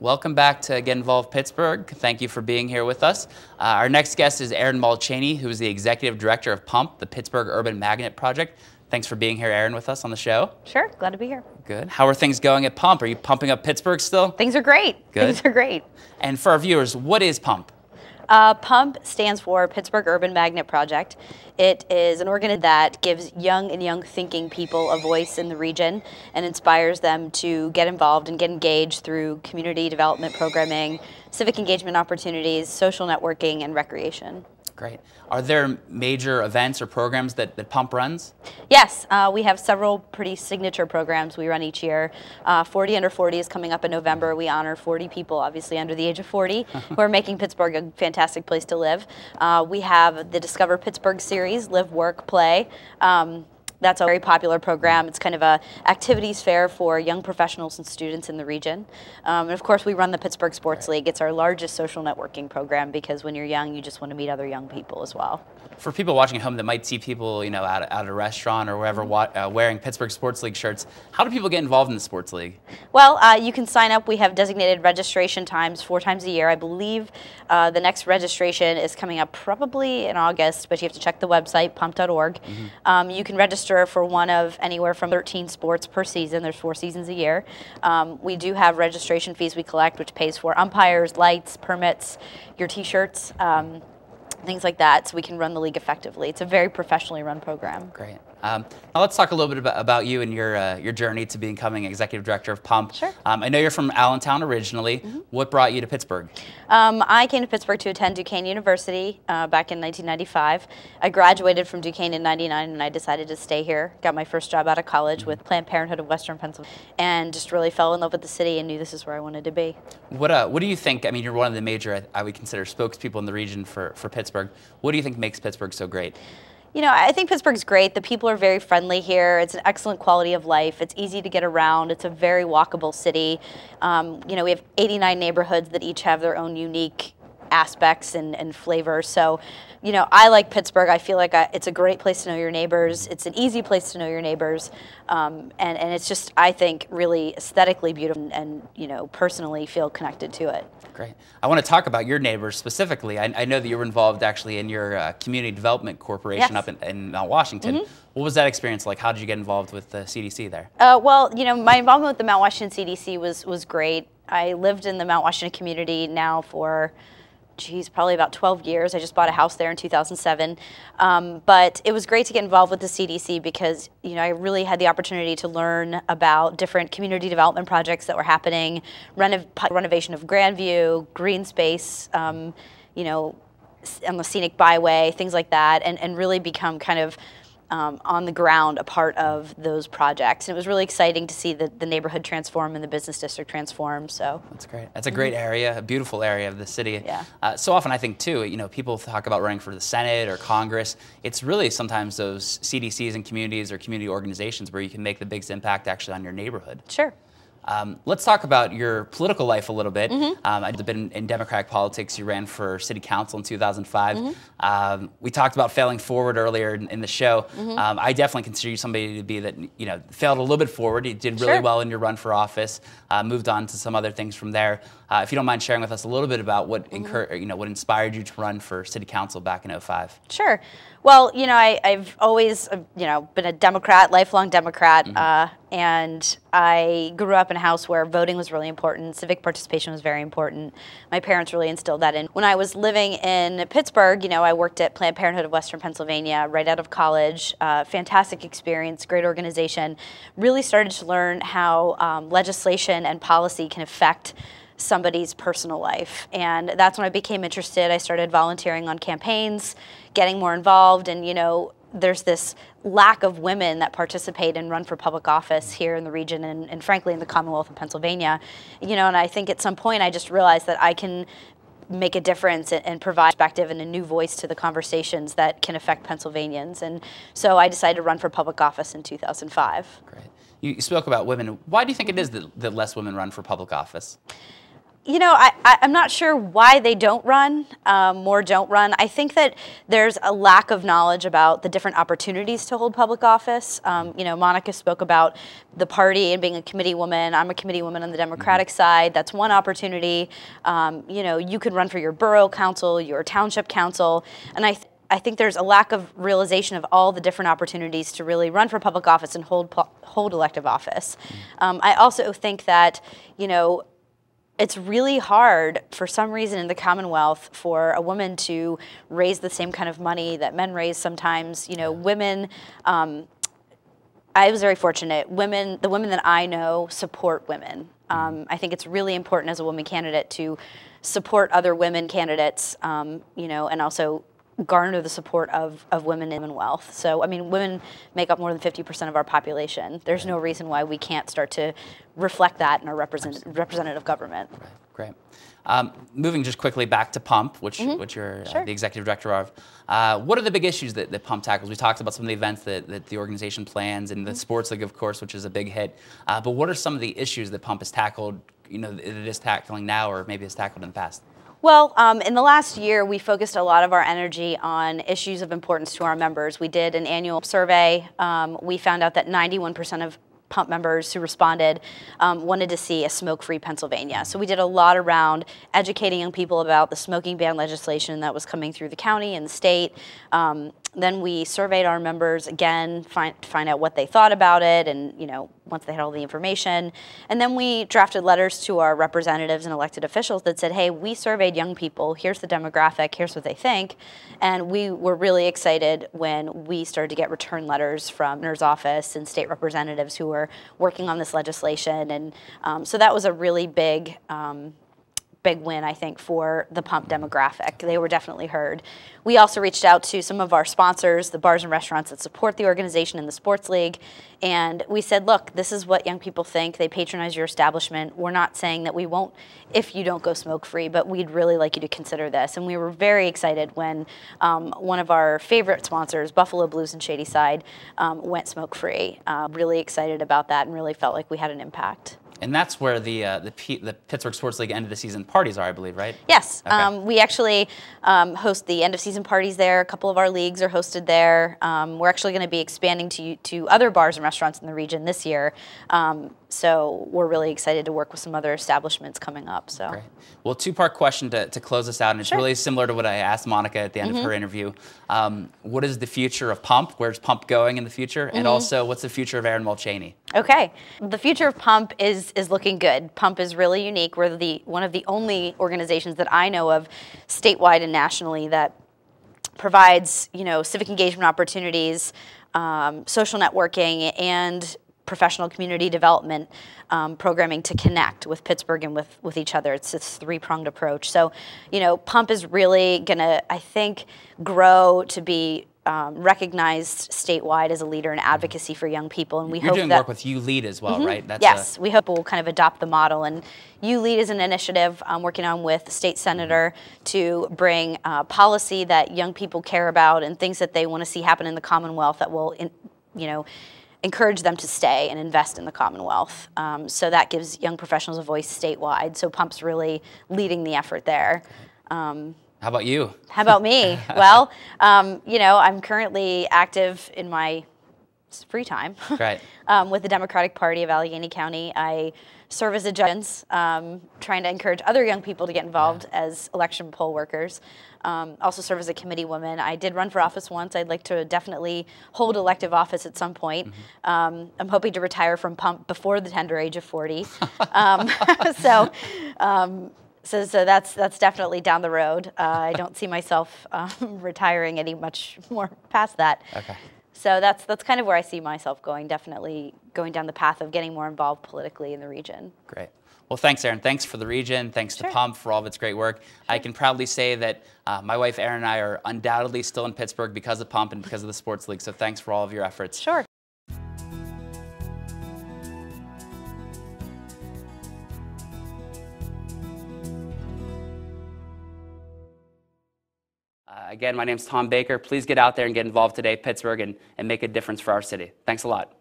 Welcome back to Get Involved Pittsburgh. Thank you for being here with us. Our next guest is Erin Molchany, who is the Executive Director of PUMP, the Pittsburgh Urban Magnet Project. Thanks for being here, Erin, with us on the show. Sure, glad to be here. Good. How are things going at PUMP? Are you pumping up Pittsburgh still? Things are great. Good. Things are great. And for our viewers, what is PUMP? PUMP stands for Pittsburgh Urban Magnet Project. It is an organization that gives young and young thinking people a voice in the region and inspires them to get involved and get engaged through community development programming, civic engagement opportunities, social networking, and recreation. Great. Are there major events or programs that PUMP runs? Yes, we have several pretty signature programs we run each year. 40 Under 40 is coming up in November. We honor 40 people, obviously under the age of 40, who are making Pittsburgh a fantastic place to live. We have the Discover Pittsburgh series, Live, Work, Play. That's a very popular program. It's kind of a activities fair for young professionals and students in the region. And of course, we run the Pittsburgh Sports League. It's our largest social networking program because when you're young, you just want to meet other young people as well. For people watching at home that might see people, at a restaurant or wherever wearing Pittsburgh Sports League shirts, how do people get involved in the Sports League? Well, you can sign up. We have designated registration times 4 times a year. I believe the next registration is coming up probably in August, but you have to check the website, pump.org. You can register for one of anywhere from 13 sports per season. There's 4 seasons a year. We do have registration fees we collect, which pays for umpires, lights, permits, your T-shirts, things like that, so we can run the league effectively. It's a very professionally run program. Great. Now let's talk a little bit about you and your journey to becoming Executive Director of PUMP. Sure. I know you're from Allentown originally. What brought you to Pittsburgh? I came to Pittsburgh to attend Duquesne University back in 1995. I graduated from Duquesne in '99 and I decided to stay here. Got my first job out of college with Planned Parenthood of Western Pennsylvania and just really fell in love with the city and knew this is where I wanted to be. What do you think, I mean, you're one of the major, I would consider, spokespeople in the region for Pittsburgh. What do you think makes Pittsburgh so great? You know, I think Pittsburgh's great. The people are very friendly here. It's an excellent quality of life. It's easy to get around. It's a very walkable city. We have 89 neighborhoods that each have their own unique aspects and flavors. So, I like Pittsburgh. I feel like it's a great place to know your neighbors. It's an easy place to know your neighbors. And it's just, I think, really aesthetically beautiful and personally feel connected to it. Great. I want to talk about your neighbors specifically. I know that you were involved actually in your Community Development Corporation up in Mount Washington. What was that experience like? How did you get involved with the CDC there? Well, my involvement with the Mount Washington CDC was great. I lived in the Mount Washington community now for probably about 12 years. I just bought a house there in 2007. But it was great to get involved with the CDC because, I really had the opportunity to learn about different community development projects that were happening, renovation of Grandview, green space, on the scenic byway, things like that, and really become kind of on the ground a part of those projects. And it was really exciting to see the neighborhood transform and the business district transform. So that's great. That's a great area, a beautiful area of the city. Yeah. So often I think too, people talk about running for the Senate or Congress. It's really sometimes those CDCs and communities or community organizations where you can make the biggest impact actually on your neighborhood. Sure. Let's talk about your political life a little bit. I've been in Democratic politics. You ran for city council in 2005. We talked about failing forward earlier in the show. I definitely consider you somebody to be that failed a little bit forward. You did really well in your run for office. Moved on to some other things from there. If you don't mind sharing with us a little bit about what what inspired you to run for city council back in '05. Sure. Well, I've always, been a Democrat, lifelong Democrat, and I grew up in a house where voting was really important, civic participation was very important. My parents really instilled that in. When I was living in Pittsburgh, I worked at Planned Parenthood of Western Pennsylvania right out of college. Fantastic experience, great organization. Really started to learn how legislation and policy can affect somebody's personal life. And that's when I became interested. I started volunteering on campaigns, getting more involved, and there's this lack of women that participate and run for public office here in the region and frankly in the Commonwealth of Pennsylvania. And I think at some point I just realized that I can make a difference and provide perspective and a new voice to the conversations that can affect Pennsylvanians. And so I decided to run for public office in 2005. Great. You spoke about women. Why do you think it is that less women run for public office? You know, I'm not sure why they don't run, more don't run. I think that there's a lack of knowledge about the different opportunities to hold public office. You know, Monica spoke about the party and being a committee woman. I'm a committee woman on the Democratic side. That's one opportunity. You know, you could run for your borough council, your township council, and I think there's a lack of realization of all the different opportunities to really run for public office and hold elective office. I also think that, you know, it's really hard for some reason in the Commonwealth for a woman to raise the same kind of money that men raise sometimes. You know, women, I was very fortunate. The women that I know support women. I think it's really important as a woman candidate to support other women candidates, you know, and also garner the support of women in wealth. So, I mean, women make up more than 50% of our population. There's no reason why we can't start to reflect that in our representative government. Great. Moving just quickly back to PUMP, which you're the executive director of. What are the big issues that PUMP tackles? We talked about some of the events that the organization plans, and the sports league, of course, which is a big hit. But what are some of the issues that PUMP has tackled, you know, that it is tackling now, or maybe has tackled in the past? Well, in the last year, we focused a lot of our energy on issues of importance to our members. We did an annual survey. We found out that 91% of PUMP members who responded wanted to see a smoke-free Pennsylvania. So we did a lot around educating young people about the smoking ban legislation that was coming through the county and the state. Then we surveyed our members again, find out what they thought about it, and, you know, once they had all the information. And then we drafted letters to our representatives and elected officials that said, hey, we surveyed young people, here's the demographic, here's what they think. And we were really excited when we started to get return letters from the governor's office and state representatives who were working on this legislation. And so that was a really big win, I think, for the PUMP demographic. They were definitely heard. We also reached out to some of our sponsors, the bars and restaurants that support the organization and the sports league, and we said, look, this is what young people think. They patronize your establishment. We're not saying that we won't if you don't go smoke-free, but we'd really like you to consider this. And we were very excited when one of our favorite sponsors, Buffalo Blues and Shadyside, went smoke-free. Really excited about that and really felt like we had an impact. And that's where the Pittsburgh Sports League end of the season parties are, I believe, right? Yes. Okay. We actually host the end of season parties there. A couple of our leagues are hosted there. We're actually going to be expanding to other bars and restaurants in the region this year. So we're really excited to work with some other establishments coming up. So. Great. Well, two-part question to close us out, and it's really similar to what I asked Monica at the end of her interview. What is the future of PUMP? Where's PUMP going in the future? And also, what's the future of Erin Molchany? Okay. The future of PUMP is looking good. PUMP is really unique. We're one of the only organizations that I know of statewide and nationally that provides, you know, civic engagement opportunities, social networking, and professional community development programming to connect with Pittsburgh and with each other. It's this three-pronged approach. So, you know, PUMP is really going to, I think, grow to be recognized statewide as a leader in advocacy for young people, and we hope that— You're doing work with You Lead as well, right? That's yes, we hope we'll kind of adopt the model. And You Lead is an initiative I'm working on with the state senator to bring policy that young people care about and things that they want to see happen in the Commonwealth that will, you know, encourage them to stay and invest in the Commonwealth. So that gives young professionals a voice statewide. So PUMP's really leading the effort there. How about you? How about me? Well, you know, I'm currently active in my free time with the Democratic Party of Allegheny County. I serve as a judge, trying to encourage other young people to get involved as election poll workers. Also serve as a committee woman. I did run for office once. I'd like to definitely hold elective office at some point. I'm hoping to retire from PUMP before the tender age of 40. So that's definitely down the road. I don't see myself retiring any much more past that. Okay. So that's kind of where I see myself going, definitely going down the path of getting more involved politically in the region. Great. Well, thanks, Erin. Thanks for the region. Thanks to PUMP for all of its great work. I can proudly say that my wife, Erin, and I are undoubtedly still in Pittsburgh because of PUMP and because of the Sports League. So thanks for all of your efforts. Sure. Again, my name's Tom Baker. Please get out there and get involved today, Pittsburgh, and make a difference for our city. Thanks a lot.